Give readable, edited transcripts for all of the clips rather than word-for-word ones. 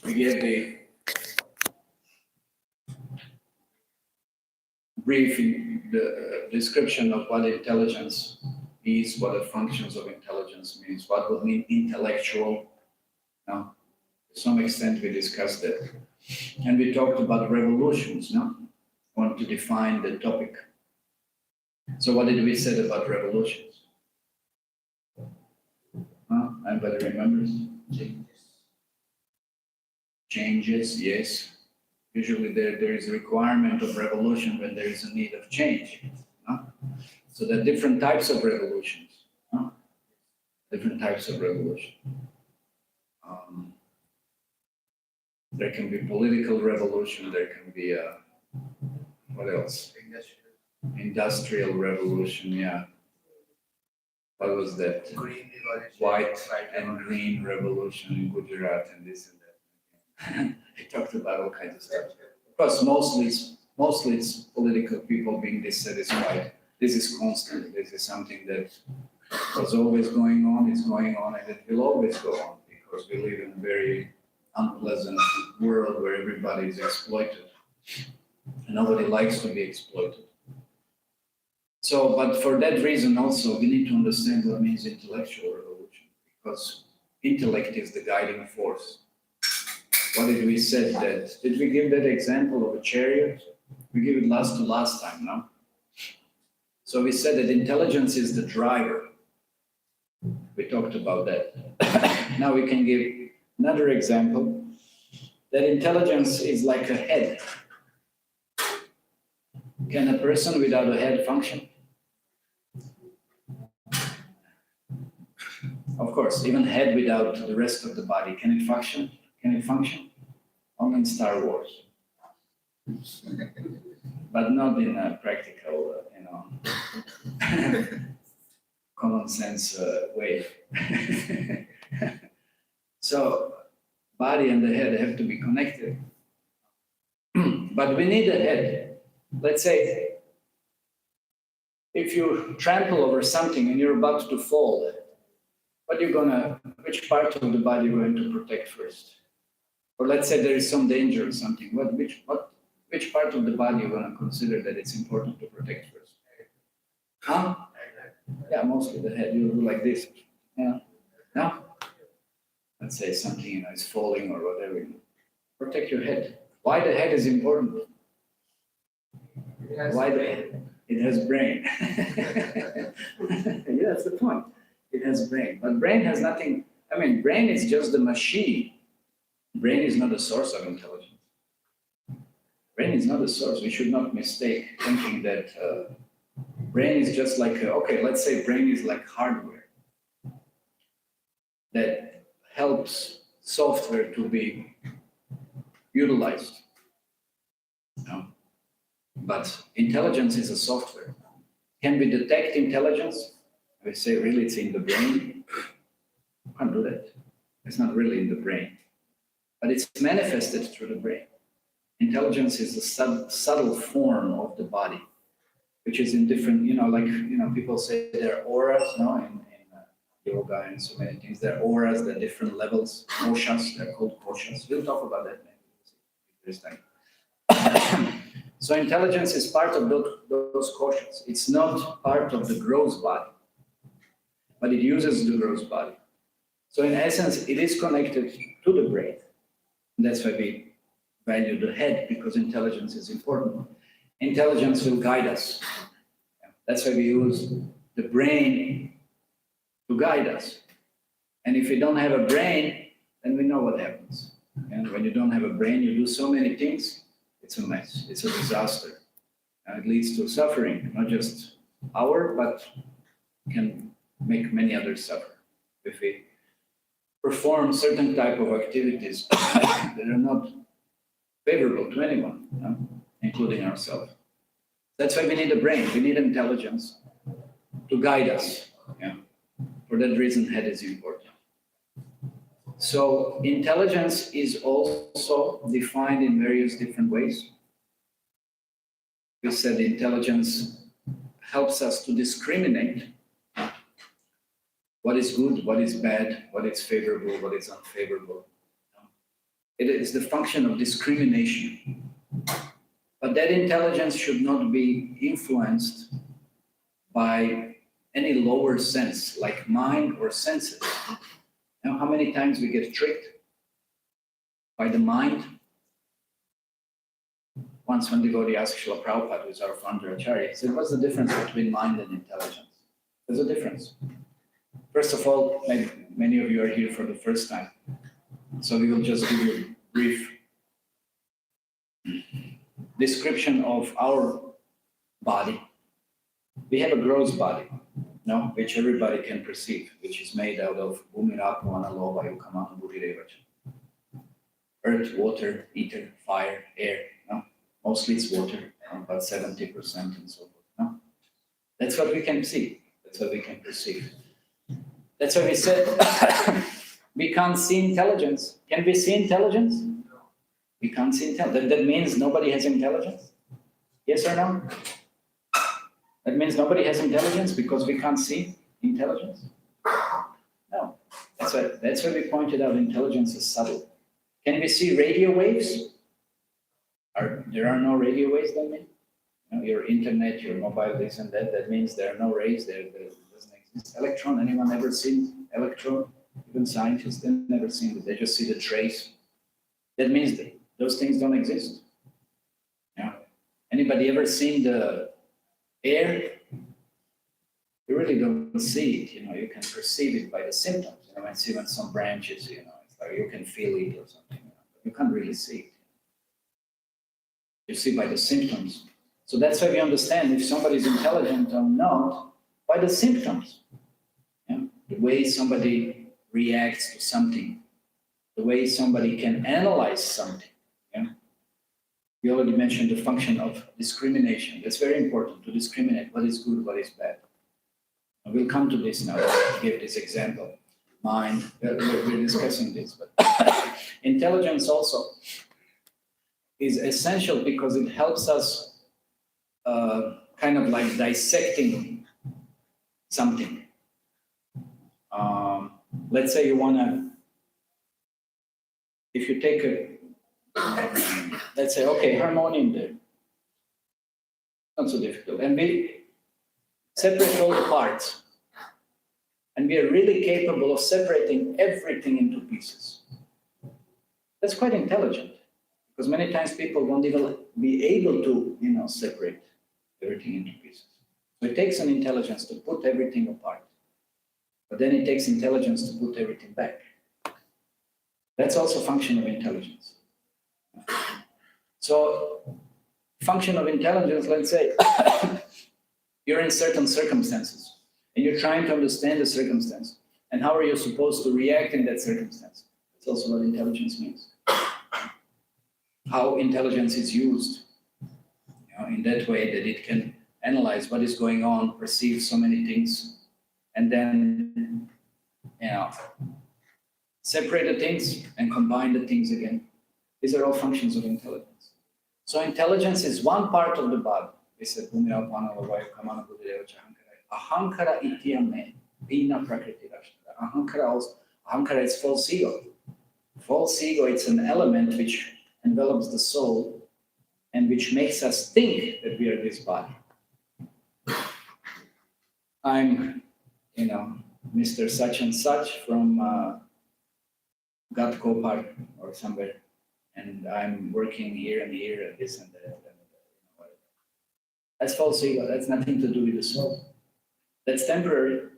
we gave the brief description of what intelligence is, what the functions of intelligence means, what would mean intellectual. Now, to some extent we discussed that. And we talked about revolutions, no? I want to define the topic. So what did we say about revolutions? Anybody remembers? Changes, yes. Usually there is a requirement of revolution when there is a need of change. So there are different types of revolutions. Different types of revolution. There can be political revolution, there can be, what else? Industrial revolution, yeah. What was that? Green revolution. White and green revolution in Gujarat and this and that. He talked about all kinds of stuff. Of course, mostly it's political people being dissatisfied. This is constant. This is something that was always going on, is going on, and it will always go on because we live in a very unpleasant world where everybody is exploited. And nobody likes to be exploited. So, but for that reason also, we need to understand what means intellectual revolution, because intellect is the guiding force. What did we say that? Did we give that example of a chariot? We gave it last time, no? So we said that intelligence is the driver. We talked about that. Now we can give another example, that intelligence is like a head. Can a person without a head function? Of course, even head without the rest of the body, can it function? Can it function? Only in Star Wars. But not in a practical, common sense way. So, body and the head have to be connected. But we need a head. Let's say, if you trample over something and you're about to fall, which part of the body you're going to protect first? Or let's say there is some danger or something. Which part of the body you're going to consider that it's important to protect first? Huh? Yeah, mostly the head. You do like this. Yeah. No? Let's say something is falling or whatever. Protect your head. Why the head is important? Why the head? It has brain. Yeah, that's the point. It has brain. But brain has nothing. Brain is just the machine. Brain is not the source of intelligence. Brain is not the source. We should not mistake thinking that brain is just like, let's say brain is like hardware that helps software to be utilized. No? But intelligence is a software. Can we detect intelligence? We say, really, it's in the brain? You can't do that. It's not really in the brain. But it's manifested through the brain. Intelligence is a subtle form of the body, which is in different, people say there are auras, in yoga and so many things. There are auras, there are different levels, koshas, they're called koshas. We'll talk about that maybe this time. So intelligence is part of those koshas. It's not part of the gross body, but it uses the gross body. So in essence, it is connected to the brain. And that's why we value the head, because intelligence is important. Intelligence will guide us. That's why we use the brain to guide us. And if you don't have a brain, then we know what happens. And when you don't have a brain, you do so many things, it's a mess, it's a disaster. And it leads to suffering, not just but can make many others suffer. If we perform certain type of activities that are not favorable to anyone, including ourselves. That's why we need a brain, we need intelligence to guide us. Yeah. For that reason, head is important. So intelligence is also defined in various different ways. We said intelligence helps us to discriminate what is good, what is bad, what is favorable, what is unfavorable. It is the function of discrimination. But that intelligence should not be influenced by any lower sense, like mind or senses. Now, how many times we get tricked by the mind? Once when the devotee asked Srila Prabhupada, who is our founder Acharya, he said, what's the difference between mind and intelligence? There's a difference. First of all, many of you are here for the first time, so we will just give you a brief description of our body. We have a gross body, no, which everybody can perceive, which is made out of Bhumirapo Analova Yukamana Buddhirevacha. Earth, water, ether, fire, air. No? Mostly it's water, about 70% and so forth. No? That's what we can see. That's what we can perceive. That's why we said we can't see intelligence. Can we see intelligence? We can't see intelligence. That means nobody has intelligence? Yes or no? That means nobody has intelligence because we can't see intelligence? No. That's why we pointed out intelligence is subtle. Can we see radio waves? There are no radio waves, that mean? You know, your internet, your mobile, this and that, that means there are no rays, there doesn't exist. Electron, anyone ever seen electron? Even scientists, they've never seen it, they just see the trace. That means that those things don't exist. Yeah. Anybody ever seen the air? You really don't see it, you know, you can perceive it by the symptoms. You know, when some branches, you know, it's like you can feel it or something, you know, but you can't really see it. You see by the symptoms. So that's why we understand if somebody is intelligent or not by the symptoms. Yeah? The way somebody reacts to something, the way somebody can analyze something. Yeah? We already mentioned the function of discrimination. That's very important, to discriminate what is good, what is bad. And we'll come to this now, give this example. Mind, we're discussing this, but intelligence also is essential because it helps us kind of like dissecting something. Let's say you want to, if you take let's say, okay, harmonium there. Not so difficult. And we separate all the parts. And we are really capable of separating everything into pieces. That's quite intelligent. Because many times people won't even be able to, you know, separate everything into pieces. So it takes an intelligence to put everything apart. But then it takes intelligence to put everything back. That's also a function of intelligence. So, function of intelligence, let's say, you're in certain circumstances, and you're trying to understand the circumstance. And how are you supposed to react in that circumstance? That's also what intelligence means. How intelligence is used, you know, in that way that it can analyze what is going on, perceive so many things, and then, you know, separate the things and combine the things again. These are all functions of intelligence. So intelligence is one part of the body. We said, Ahankara ityame, bina prakriti rashtra. Ahankara is false ego. False ego, it's an element which envelops the soul and which makes us think that we are this body. I'm, you know, Mr. Such and Such from Gatkopar or somewhere, and I'm working here and here and this and that. And whatever. That's false ego. That's nothing to do with the soul. That's temporary.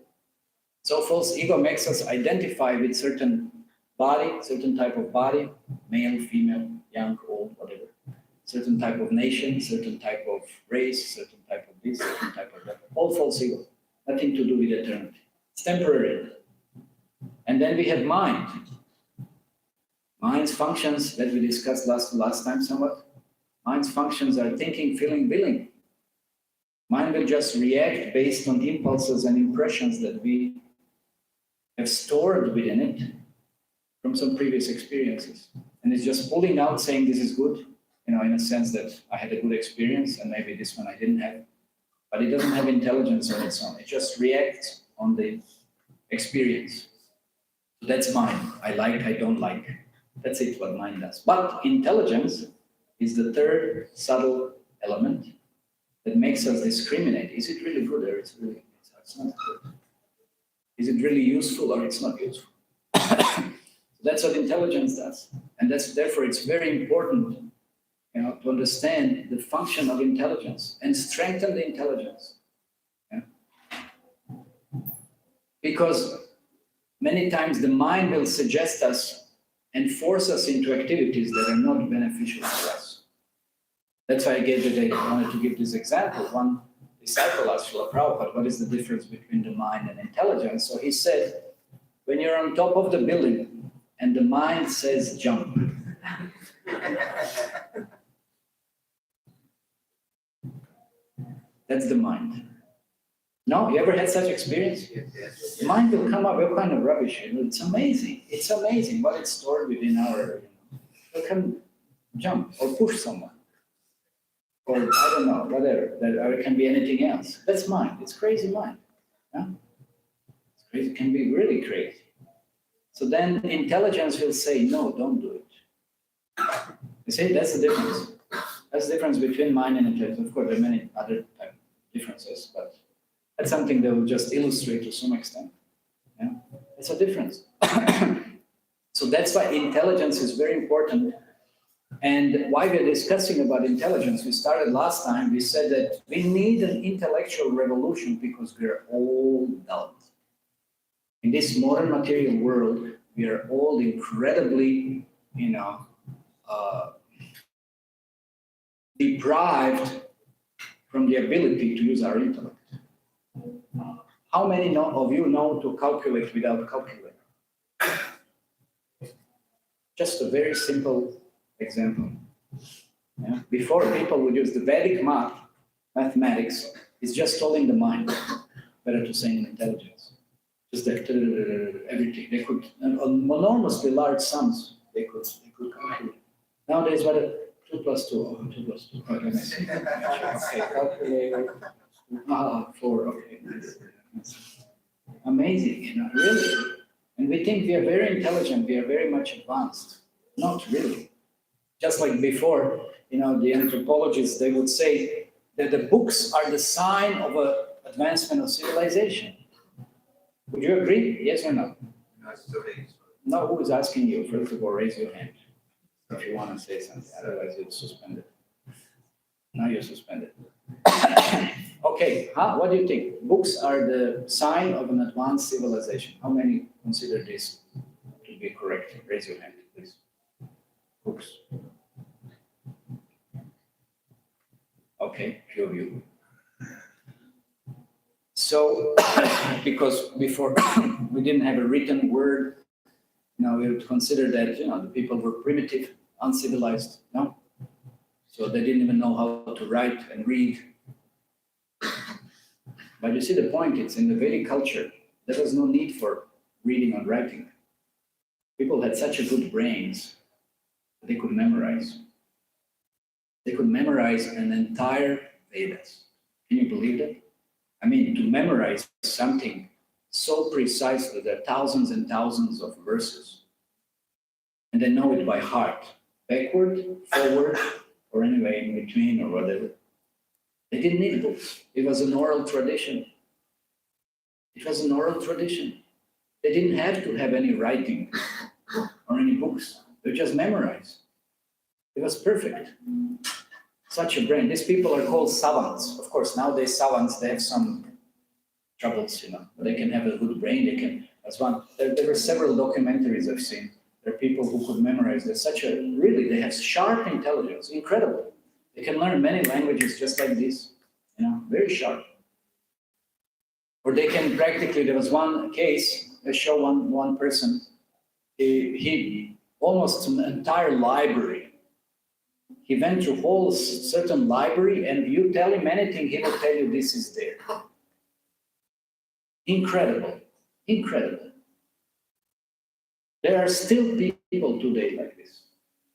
So false ego makes us identify with certain body, certain type of body, male, female, young, old, whatever. Certain type of nation, certain type of race, certain type of this, certain type of that. All false ego. Nothing to do with eternity. It's temporary. And then we have mind. Mind's functions that we discussed last time somewhat. Mind's functions are thinking, feeling, willing. Mind will just react based on impulses and impressions that we have stored within it from some previous experiences. And it's just pulling out saying this is good, you know, in a sense that I had a good experience and maybe this one I didn't have. But it doesn't have intelligence on its own. It just reacts on the experience. So that's mind. I like, I don't like. That's it, what mind does. But intelligence is the third subtle element that makes us discriminate. Is it really good or it's not good? Is it really useful or it's not useful? That's what intelligence does. And therefore it's very important, to understand the function of intelligence and strengthen the intelligence. Yeah? Because many times the mind will suggest us and force us into activities that are not beneficial to us. That's why I wanted to give this example. One disciple asked Srila Prabhupada, what is the difference between the mind and intelligence? So he said, when you're on top of the building and the mind says jump, that's the mind. No, you ever had such experience? Yes. The mind will come up with kind of rubbish. It's amazing. It's amazing what it's stored within our. It can jump or push someone, or I don't know, whatever. Or it can be anything else. That's mind. It's crazy mind. Yeah? It's crazy. It can be really crazy. So then intelligence will say, no, don't do it. You see, that's the difference. That's the difference between mind and intelligence. Of course, there are many other type of differences, but that's something that will just illustrate to some extent. Yeah? It's a difference. So that's why intelligence is very important. And why we're discussing about intelligence, we started last time, we said that we need an intellectual revolution because we're all dull. In this modern material world, we are all incredibly, deprived from the ability to use our intellect. How many of you know to calculate without calculator? Just a very simple example. Yeah? Before, people would use the Vedic mathematics, it's just holding the mind, better to say in intelligence. Just that everything. They could, enormously large sums, they could calculate. Nowadays, what 2 plus 2, oh, 2 plus 2. Okay, nice. Okay, calculator. 4, okay. Nice. Amazing, really. And we think we are very intelligent, we are very much advanced. Not really. Just like before, the anthropologists, they would say that the books are the sign of an advancement of civilization. Would you agree? Yes or no? No, who is asking you? First of all, raise your hand if you want to say something, otherwise you're suspended. Now you're suspended. Okay, what do you think? Books are the sign of an advanced civilization. How many consider this to be correct? Raise your hand, please. Books. Okay, few of you. So, because before we didn't have a written word, we would consider that, the people were primitive, uncivilized, no? So they didn't even know how to write and read. But you see the point, it's in the Vedic culture, there was no need for reading and writing. People had such a good brains that they could memorize. They could memorize an entire Vedas. Can you believe that? I mean, to memorize something so precisely, there are thousands and thousands of verses, and they know it by heart, backward, forward, or anyway in between or whatever. They didn't need books. It was an oral tradition. It was an oral tradition. They didn't have to have any writing or any books. They just memorized. It was perfect. Such a brain. These people are called savants. Of course, nowadays savants, they have some troubles, but they can have a good brain. They can, there were several documentaries I've seen. There are people who could memorize. They have sharp intelligence, incredible. They can learn many languages just like this, very sharp. Or they can practically, there was one case, I show one person, he almost an entire library. He went through whole certain library, and you tell him anything, he will tell you this is there. Incredible, incredible. There are still people today like this.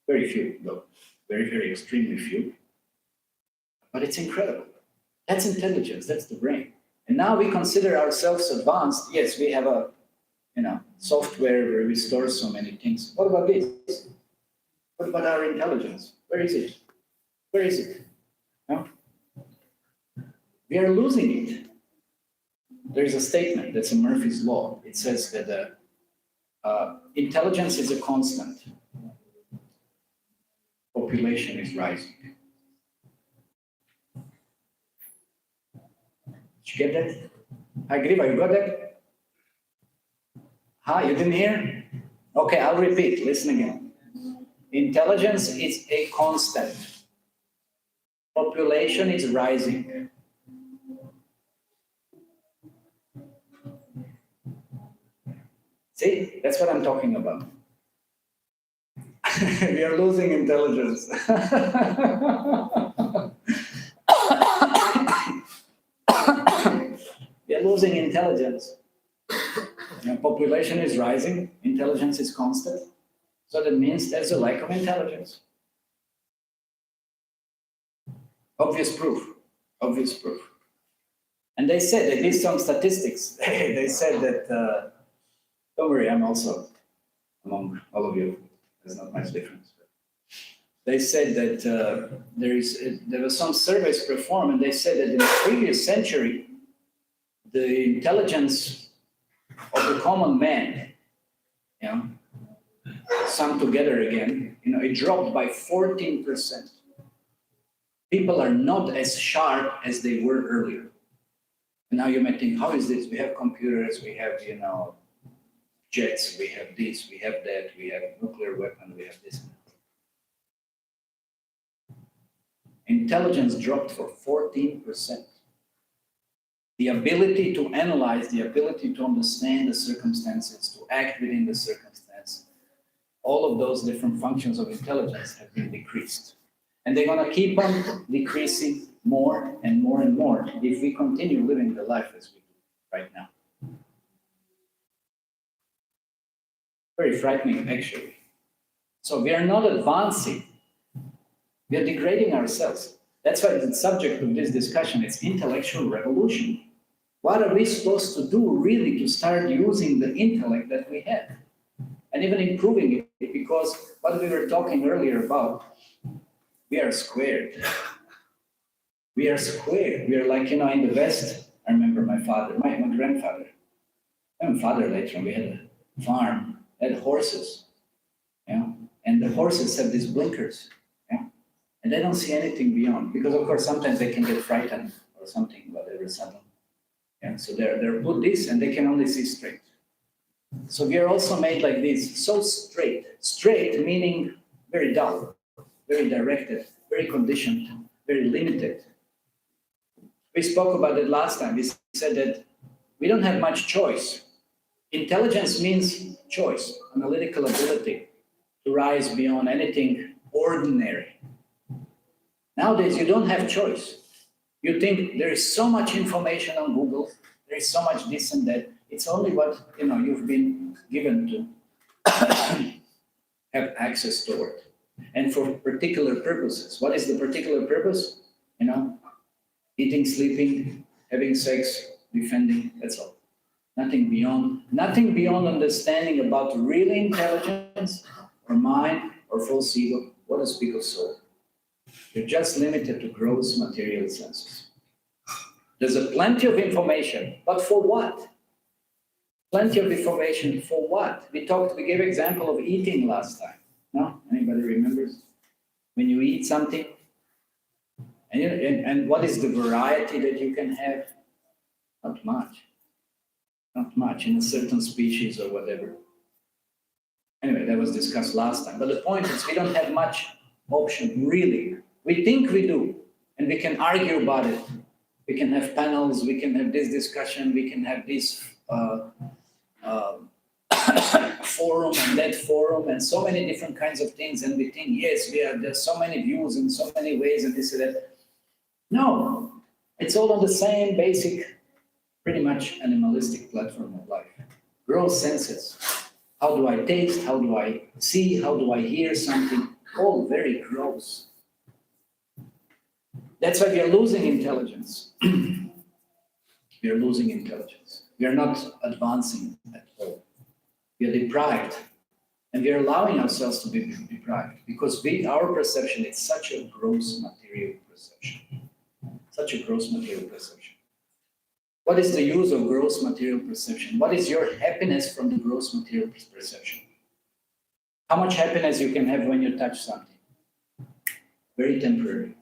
Very few, though. Very, very extremely few. But it's incredible. That's intelligence, that's the brain. And now we consider ourselves advanced. Yes, we have a software where we store so many things. What about this? What about our intelligence? Where is it? Where is it? No? We are losing it. There is a statement that's in Murphy's Law. It says that intelligence is a constant. Population is rising. Did you get that? Hi, Griva, you got that? You didn't hear? Okay, I'll repeat. Listen again. Intelligence is a constant. Population is rising. See, that's what I'm talking about. We are losing intelligence. We are losing intelligence. Population is rising, intelligence is constant. So that means there's a lack of intelligence. Obvious proof. Obvious proof. And they did some statistics. They said that, don't worry, I'm also among all of you. There's not much difference. They said that there were some surveys performed, and they said that in the previous century, the intelligence of the common man, sum together again, it dropped by 14%. People are not as sharp as they were earlier. And now you might think, how is this? We have computers, we have, jets, we have this, we have that, we have nuclear weapon, we have this. Intelligence dropped for 14%. The ability to analyze, the ability to understand the circumstances, to act within the circumstance, all of those different functions of intelligence have been decreased. And they're going to keep on decreasing more and more and more if we continue living the life as we do right now. Very frightening, actually. So we are not advancing. We are degrading ourselves. That's why the subject of this discussion is intellectual revolution. What are we supposed to do really to start using the intellect that we have? And even improving it, because what we were talking earlier about, we are squared. We are squared. We are like, in the West. I remember my father, my grandfather. And my father later on, we had a farm, had horses. And the horses have these blinkers. And they don't see anything beyond, because of course sometimes they can get frightened or something, whatever, sudden. So they're put this and they can only see straight. So we are also made like this, so straight. Straight meaning very dull, very directed, very conditioned, very limited. We spoke about it last time. We said that we don't have much choice. Intelligence means choice, analytical ability to rise beyond anything ordinary. Nowadays, you don't have choice. You think there is so much information on Google, there is so much this and that. It's only what you've been given to have access to it, and for particular purposes. What is the particular purpose? Eating, sleeping, having sex, defending. That's all. Nothing beyond. Nothing beyond understanding about real intelligence, or mind, or false ego. What does speak of soul? You're just limited to gross material senses. There's plenty of information, but for what? Plenty of information for what? We gave example of eating last time. No? Anybody remembers? When you eat something, and what is the variety that you can have? Not much. Not much in a certain species or whatever. Anyway, that was discussed last time. But the point is, we don't have much option, really. We think we do, and we can argue about it. We can have panels, we can have this discussion, we can have this forum and that forum, and so many different kinds of things, and we think, yes, there's so many views in so many ways, and this and that. No, it's all on the same basic, pretty much animalistic platform of life. Gross senses. How do I taste? How do I see? How do I hear something? All very gross. That's why we are losing intelligence. We are losing intelligence. We are not advancing at all. We are deprived And we are allowing ourselves to be deprived because our perception is such a gross material perception. Such a gross material perception. What is the use of gross material perception? What is your happiness from the gross material perception? How much happiness you can have when you touch something? Very temporary.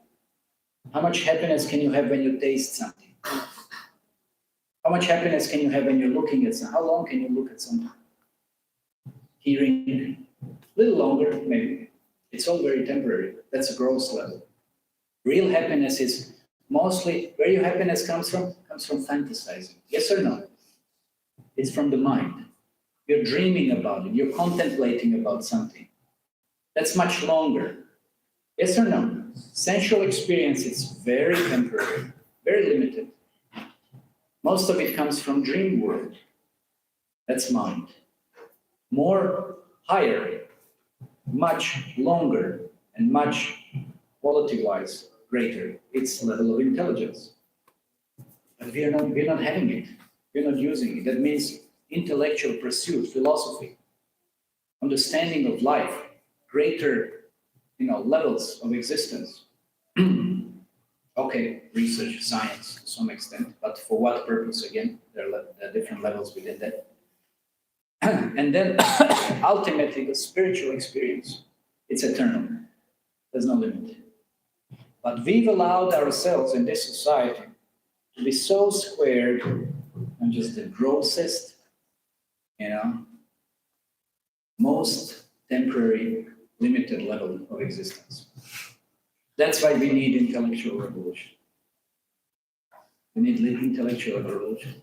How much happiness can you have when you taste something? How much happiness can you have when you're looking at something? How long can you look at something? Hearing, a little longer, maybe. It's all very temporary. That's a gross level. Real happiness is mostly, where your happiness comes from fantasizing. Yes or no? It's from the mind. You're dreaming about it. You're contemplating about something. That's much longer. Yes or no? Sensual experience is very temporary, very limited. Most of it comes from dream world. That's mind. More higher, much longer, and much quality-wise greater. It's level of intelligence. But we're not having it. We're not using it. That means intellectual pursuit, philosophy, understanding of life, greater, levels of existence. Okay, research, science to some extent, but for what purpose again? There are different levels within that. And then ultimately the spiritual experience, it's eternal. There's no limit. But we've allowed ourselves in this society to be so squared on just the grossest, most temporary, limited level of existence. That's why we need intellectual revolution. We need intellectual revolution.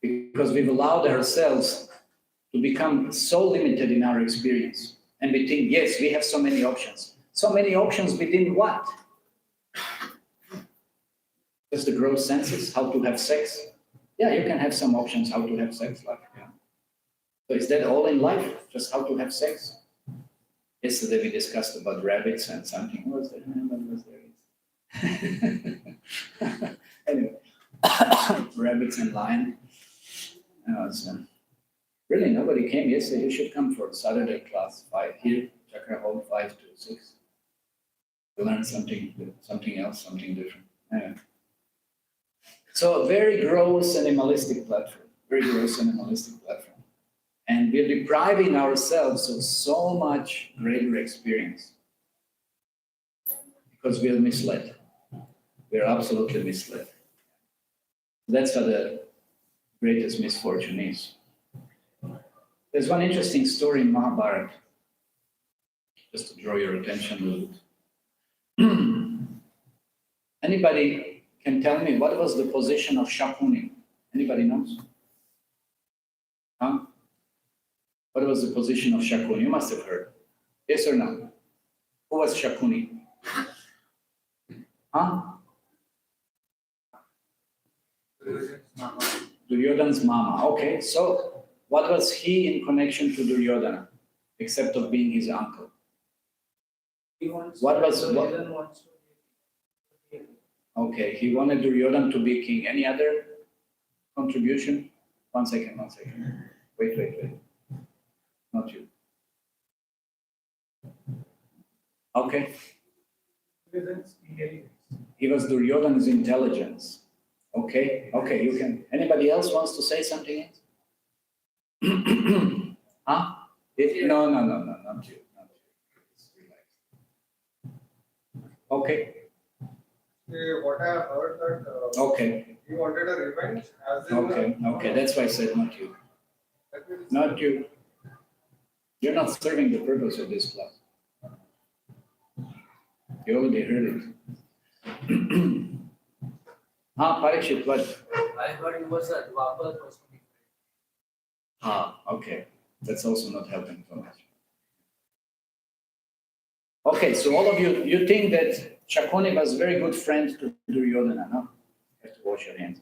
Because we've allowed ourselves to become so limited in our experience. And we think, yes, we have so many options. So many options within what? Just the gross senses, how to have sex. Yeah, you can have some options how to have sex. So is that all in life? Just how to have sex? Yesterday we discussed about rabbits and something. What was there? Anyway, rabbits and lion. Really, nobody came yesterday. You should come for Saturday class 5 here, Chakra Hall 5 to 6. To learn something else, something different. Anyway. So a very gross animalistic platform, And we're depriving ourselves of so much greater experience because we're misled. We're absolutely misled. That's what the greatest misfortune is. There's one interesting story in Mahabharata, just to draw your attention a little bit. Anybody can tell me what was the position of Shakuni? Anybody knows? Huh? What was the position of Shakuni? You must have heard. Yes or no? Who was Shakuni? Huh? Duryodhana's mama. Okay, so what was he in connection to Duryodhana, except of being his uncle? Okay, he wanted Duryodhana to be king. Any other contribution? One second. Wait. Not you. Okay. He was Duryodhana's intelligence. Okay, you can. Anybody else wants to say something else? Huh? No, not you. Okay. What I have heard that okay. He wanted a revenge. Okay, that's why I said not you. Not you. You're not serving the purpose of this class. You already heard it. Parikshit, what? I heard it was a Dwapar person. Okay. That's also not helping so much. Okay, so all of you think that Shakuni was a very good friend to Duryodhana, no? You have to wash your hands.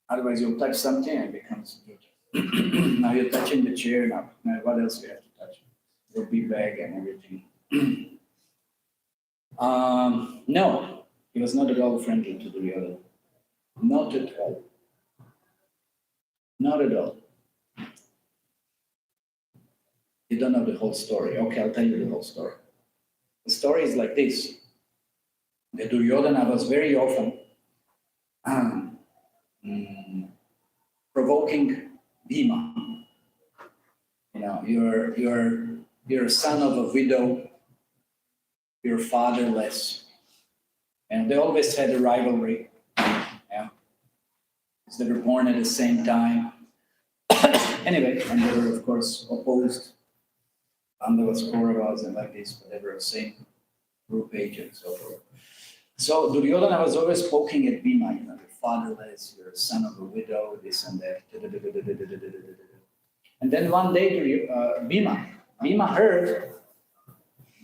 Otherwise, you'll touch something and it becomes good. Now you're touching the chair. Now what else you have to touch? The big bag and everything. No, he was not at all friendly to Duryodhana. Not at all. Not at all. You don't know the whole story. Okay, I'll tell you the whole story. The story is like this. The Duryodhana was very often provoking Bhima. You know, you're a son of a widow, you're fatherless. And they always had a rivalry. Yeah. Because they were born at the same time. Anyway, and they were, of course, opposed. Pandavas, Kauravas, and like this, but they were the same group age and so forth. So Duryodhana was always poking at Bhima, you know, you're fatherless, you're a son of a widow, this and that. And then one day, Bhima heard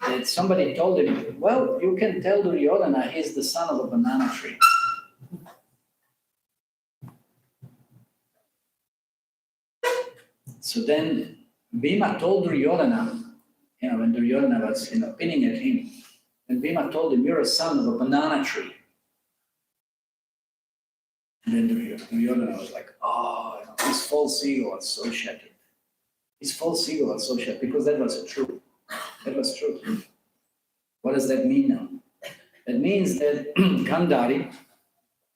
that somebody told him, well, you can tell Duryodhana he's the son of a banana tree. So then Bhima told Duryodhana, you know, when Duryodhana was, you know, pinning at him, and Bhima told him, you're a son of a banana tree. And then Duryodhana was like, oh, you know, his false ego was so shattered. His false ego was so shattered because that was true. That was true. What does that mean now? That means that Gandhari,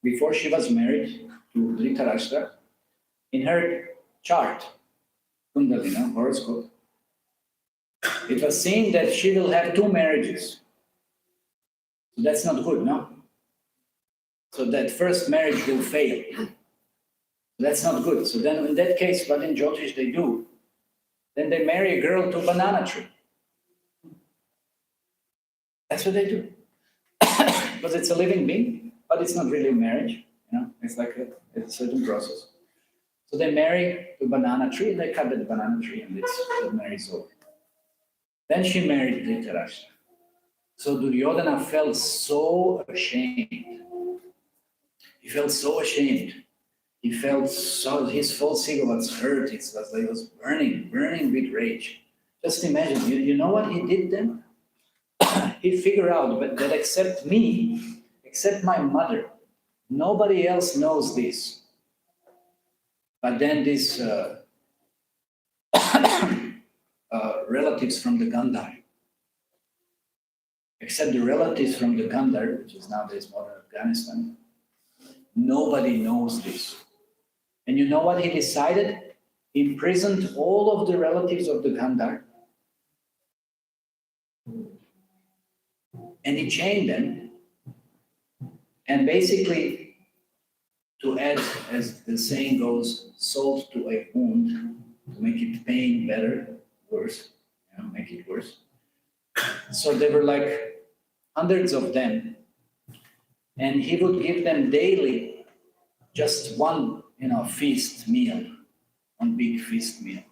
before she was married to Dhritarashtra, in her chart, Kundalina, horoscope, it was seen that she will have 2 marriages. So that's not good, no? So that first marriage will fail. That's not good. So then in that case, what in Jyotish they do, then they marry a girl to a banana tree. That's what they do. Because it's a living being, but it's not really a marriage, you know? It's like a certain process. So they marry the banana tree, and they cut the banana tree, and the marriage is over. Then she married Dhritarashtra. So Duryodhana felt so ashamed. He felt so ashamed. He felt so, his false ego was hurt. It was like it was burning with rage. Just imagine, you know what he did then? He figured out that except me, except my mother, nobody else knows this. But then these relatives from the Gandhar, except the relatives from the Gandhar, which is nowadays modern Afghanistan, nobody knows this. And you know what he decided? He imprisoned all of the relatives of the Gandhar, and he chained them, and basically, to add, as the saying goes, salt to a wound, to make it pain better, worse, you know, make it worse. So there were like hundreds of them, and he would give them daily just one, you know, feast meal, one big feast meal.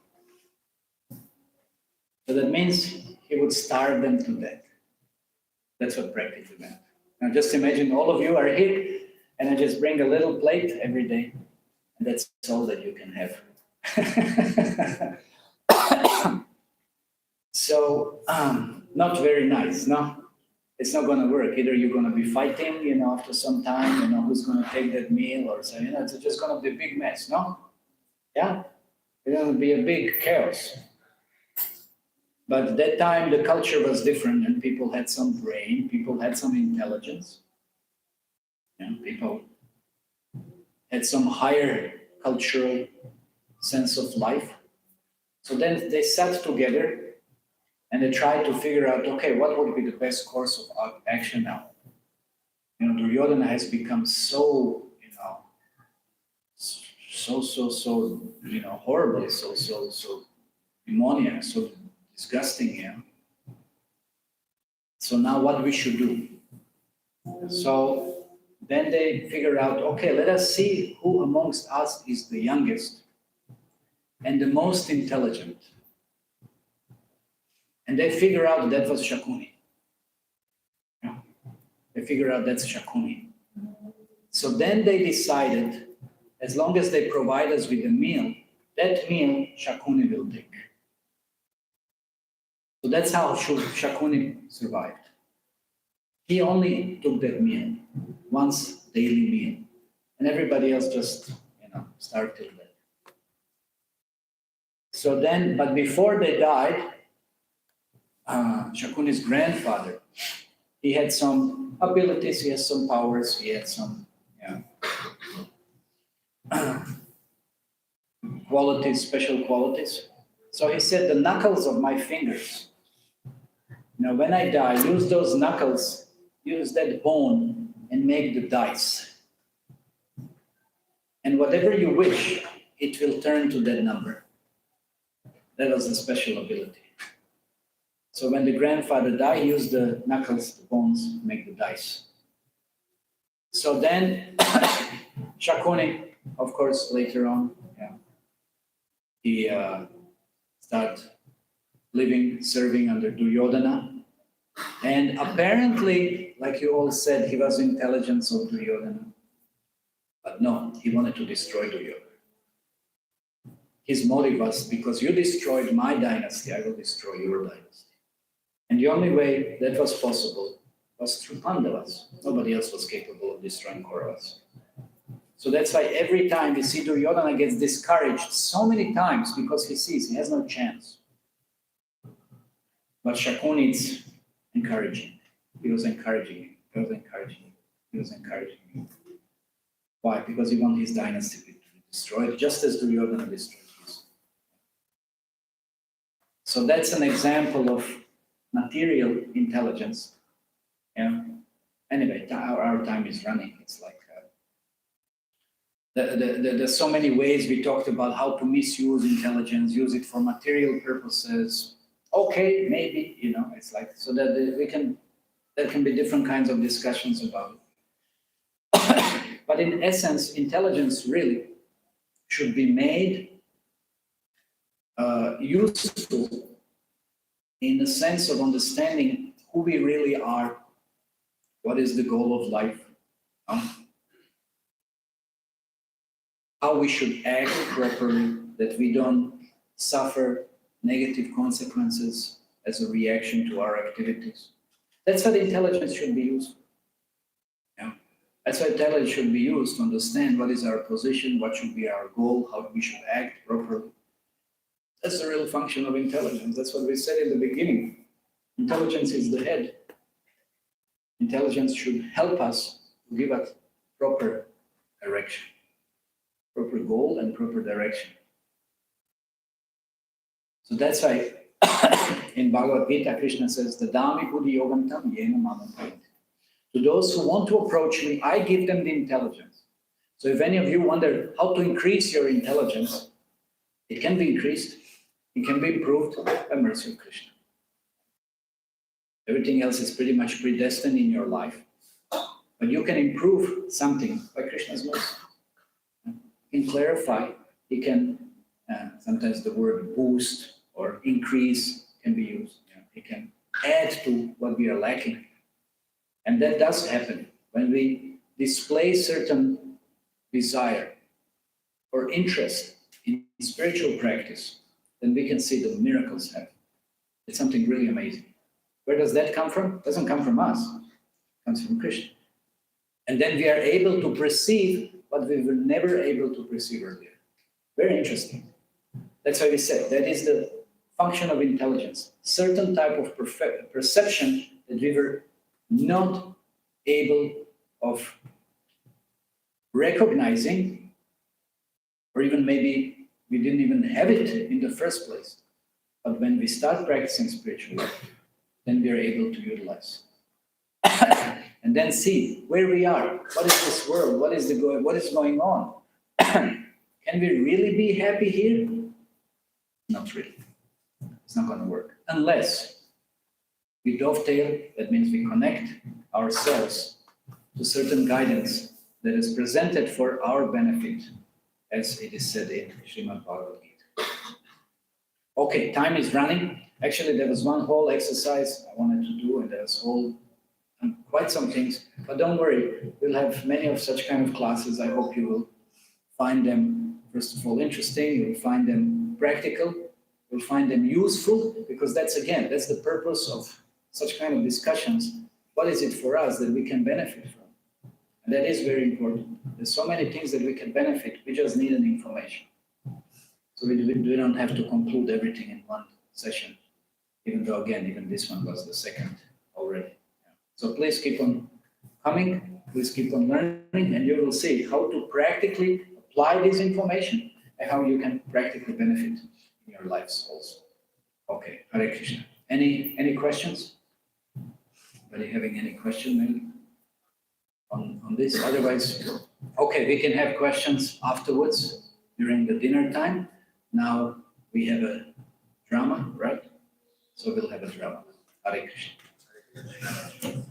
So that means he would starve them to death. That's what practically meant. Now just imagine all of you are here, and I just bring a little plate every day, and that's all that you can have. So, not very nice, no? It's not going to work. Either you're going to be fighting, you know, after some time, you know, who's going to take that meal, or so, you know, it's just going to be a big mess, no? Yeah? It's going to be a big chaos. But at that time, the culture was different, and people had some brain, people had some intelligence. You know, people had some higher cultural sense of life. So then they sat together and they tried to figure out, okay, what would be the best course of action now? You know, Duryodhana has become so, you know, so, you know, horrible, so demoniac, so disgusting here. So now what we should do? So then they figure out, okay, let us see who amongst us is the youngest and the most intelligent. And they figure out that was Shakuni. Yeah. They figure out that's Shakuni. So then they decided, as long as they provide us with a meal, that meal Shakuni will take. So that's how Shakuni survived. He only took that meal, once daily meal, and everybody else just, you know, starved till death. So then, but before they died, Shakuni's grandfather, he had some abilities, he has some powers, he had some qualities, special qualities. So he said, the knuckles of my fingers, when I die, use those knuckles, use that bone and make the dice. And whatever you wish, it will turn to that number. That was a special ability. So when the grandfather died, he used the knuckles, the bones, to make the dice. So then Shakuni, of course, later on, he started living, serving under Duryodhana. And apparently, like you all said, he was intelligence of Duryodhana. But no, he wanted to destroy Duryodhana. His motive was, because you destroyed my dynasty, I will destroy your dynasty. And the only way that was possible was through Pandavas. Nobody else was capable of destroying Kauravas. So that's why every time we see Duryodhana gets discouraged so many times, because he sees he has no chance. But Shakuni is encouraging. He was encouraging him. He was encouraging him. He was encouraging him. Why? Because he wanted his dynasty to be destroyed, just as Duryodhana destroyed his. So that's an example of material intelligence. Anyway, our time is running. It's like there's so many ways we talked about how to misuse intelligence, use it for material purposes. Okay, maybe, it's like, so that there can be different kinds of discussions about it. But in essence, intelligence really should be made useful in the sense of understanding who we really are, what is the goal of life, how we should act properly, that we don't suffer negative consequences as a reaction to our activities. That's what intelligence should be used for. That's why intelligence should be used to understand what is our position, what should be our goal, how we should act properly. That's the real function of intelligence. That's what we said in the beginning. Intelligence is the head. Intelligence should help us to give us proper direction, proper goal and proper direction. So that's why in Bhagavad Gita, Krishna says, Dadami buddhi yogam tam yena mamam payati. To those who want to approach me, I give them the intelligence. So if any of you wonder how to increase your intelligence, it can be increased, it can be improved by mercy of Krishna. Everything else is pretty much predestined in your life. But you can improve something by Krishna's mercy. He can clarify, he can, sometimes the word boost or increase can be used. He can add to what we are lacking. And that does happen when we display certain desire or interest in spiritual practice, then we can see the miracles happen. It's something really amazing. Where does that come from? It doesn't come from us. It comes from Krishna. And then we are able to perceive what we were never able to perceive earlier. Very interesting. That's why we said that is the function of intelligence. Certain type of perception that we were not able of recognizing, or even maybe we didn't even have it in the first place. But when we start practicing spirituality, then we are able to utilize. And then see where we are. What is this world? What is going on? Can we really be happy here? Not really. It's not going to work. Unless we dovetail, that means we connect ourselves to certain guidance that is presented for our benefit, as it is said in Srimad Bhagavad Gita. Okay, time is running. Actually, there was one whole exercise I wanted to do, and there's quite some things. But don't worry, we'll have many of such kind of classes. I hope you will find them, first of all, interesting. You'll find them practical. You'll find them useful, because that's the purpose of such kind of discussions. What is it for us that we can benefit from? And that is very important. There's so many things that we can benefit. We just need an information. So we don't have to conclude everything in one session, even though again, even this one was the second already. So please keep on coming, please keep on learning, and you will see how to practically apply this information and how you can practically benefit in your lives also. Okay, Hare Krishna. Any questions? Anybody having any question maybe on this? Otherwise, okay, we can have questions afterwards during the dinner time. Now we have a drama, right? So we'll have a drama. Hare Krishna.